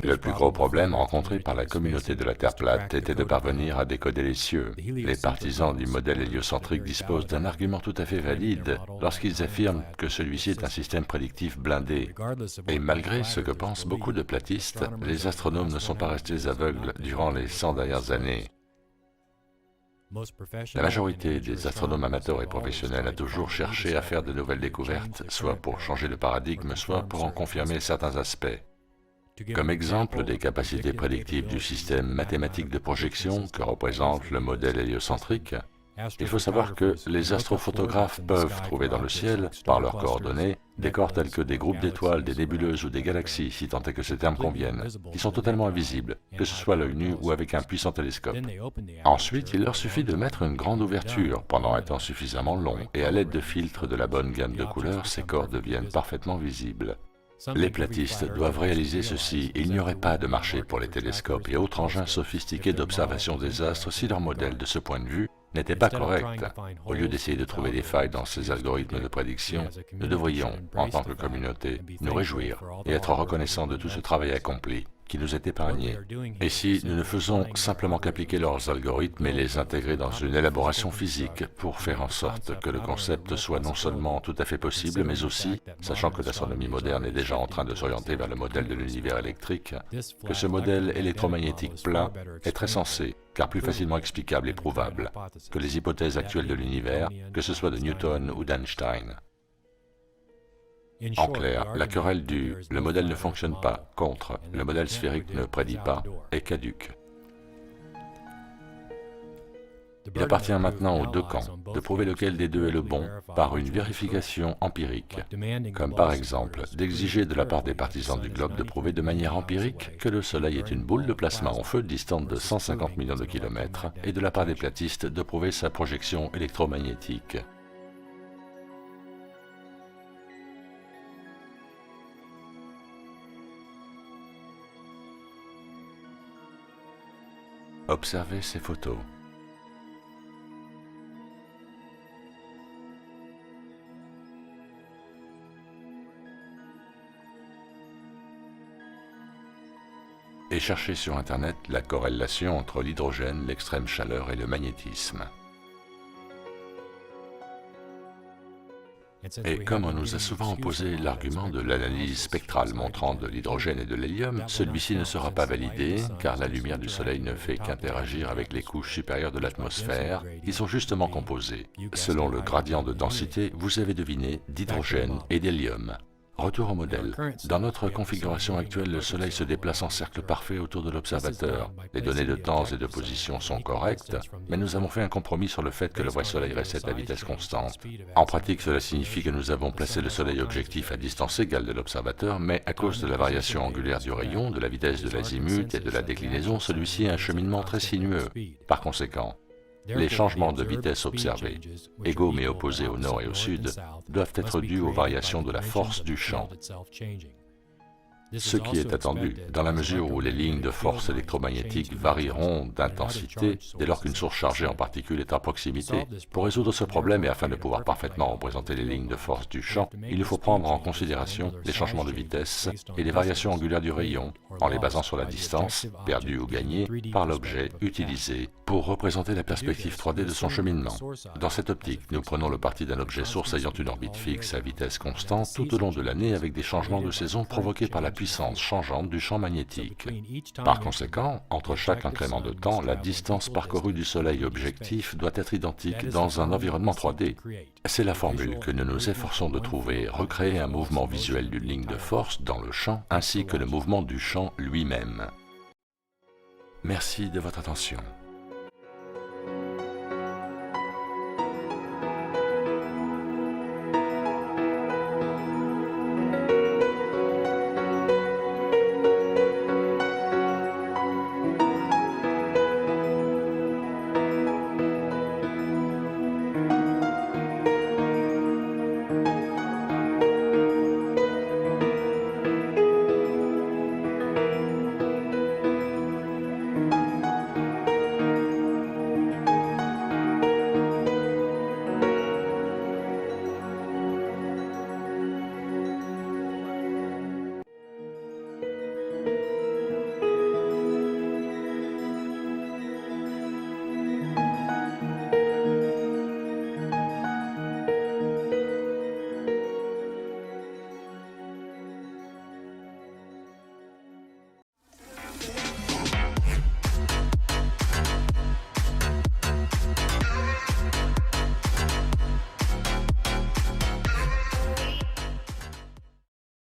Le plus gros problème rencontré par la communauté de la Terre plate était de parvenir à décoder les cieux. Les partisans du modèle héliocentrique disposent d'un argument tout à fait valide lorsqu'ils affirment que celui-ci est un système prédictif blindé. Et malgré ce que pensent beaucoup de platistes, les astronomes ne sont pas restés aveugles durant les 100 dernières années. La majorité des astronomes amateurs et professionnels a toujours cherché à faire de nouvelles découvertes, soit pour changer le paradigme, soit pour en confirmer certains aspects. Comme exemple des capacités prédictives du système mathématique de projection que représente le modèle héliocentrique, il faut savoir que les astrophotographes peuvent trouver dans le ciel, par leurs coordonnées, des corps tels que des groupes d'étoiles, des nébuleuses ou des galaxies, si tant est que ces termes conviennent, qui sont totalement invisibles, que ce soit à l'œil nu ou avec un puissant télescope. Ensuite, il leur suffit de mettre une grande ouverture pendant un temps suffisamment long, et à l'aide de filtres de la bonne gamme de couleurs, ces corps deviennent parfaitement visibles. Les platistes doivent réaliser ceci, il n'y aurait pas de marché pour les télescopes et autres engins sophistiqués d'observation des astres si leur modèle, de ce point de vue, n'était pas correct. Au lieu d'essayer de trouver des failles dans ces algorithmes de prédiction, nous devrions, en tant que communauté, nous réjouir et être reconnaissants de tout ce travail accompli qui nous est épargné. Et si nous ne faisons simplement qu'appliquer leurs algorithmes et les intégrer dans une élaboration physique pour faire en sorte que le concept soit non seulement tout à fait possible, mais aussi, sachant que l'astronomie moderne est déjà en train de s'orienter vers le modèle de l'univers électrique, que ce modèle électromagnétique plat est très sensé, car plus facilement explicable et prouvable que les hypothèses actuelles de l'univers, que ce soit de Newton ou d'Einstein. En clair, la querelle du « le modèle ne fonctionne pas » contre « le modèle sphérique ne prédit pas » est caduque. Il appartient maintenant aux deux camps de prouver lequel des deux est le bon par une vérification empirique, comme par exemple d'exiger de la part des partisans du globe de prouver de manière empirique que le Soleil est une boule de plasma en feu distante de 150 millions de kilomètres et de la part des platistes de prouver sa projection électromagnétique. Observez ces photos. Et cherchez sur Internet la corrélation entre l'hydrogène, l'extrême chaleur et le magnétisme. Et comme on nous a souvent opposé l'argument de l'analyse spectrale montrant de l'hydrogène et de l'hélium, celui-ci ne sera pas validé, car la lumière du Soleil ne fait qu'interagir avec les couches supérieures de l'atmosphère, qui sont justement composées, selon le gradient de densité, vous avez deviné, d'hydrogène et d'hélium. Retour au modèle. Dans notre configuration actuelle, le Soleil se déplace en cercle parfait autour de l'observateur. Les données de temps et de position sont correctes, mais nous avons fait un compromis sur le fait que le vrai Soleil reste à vitesse constante. En pratique, cela signifie que nous avons placé le Soleil objectif à distance égale de l'observateur, mais à cause de la variation angulaire du rayon, de la vitesse de l'azimut et de la déclinaison, celui-ci a un cheminement très sinueux. Par conséquent, les changements de vitesse observés, égaux mais opposés au nord et au sud, doivent être dus aux variations de la force du champ. Ce qui est attendu, dans la mesure où les lignes de force électromagnétique varieront d'intensité dès lors qu'une source chargée en particules est à proximité. Pour résoudre ce problème et afin de pouvoir parfaitement représenter les lignes de force du champ, il nous faut prendre en considération les changements de vitesse et les variations angulaires du rayon, en les basant sur la distance, perdue ou gagnée, par l'objet utilisé pour représenter la perspective 3D de son cheminement. Dans cette optique, nous prenons le parti d'un objet source ayant une orbite fixe à vitesse constante tout au long de l'année avec des changements de saison provoqués par la puissance changeante du champ magnétique. Par conséquent, entre chaque incrément de temps, la distance parcourue du Soleil objectif doit être identique dans un environnement 3D. C'est la formule que nous nous efforçons de trouver, recréer un mouvement visuel d'une ligne de force dans le champ, ainsi que le mouvement du champ lui-même. Merci de votre attention.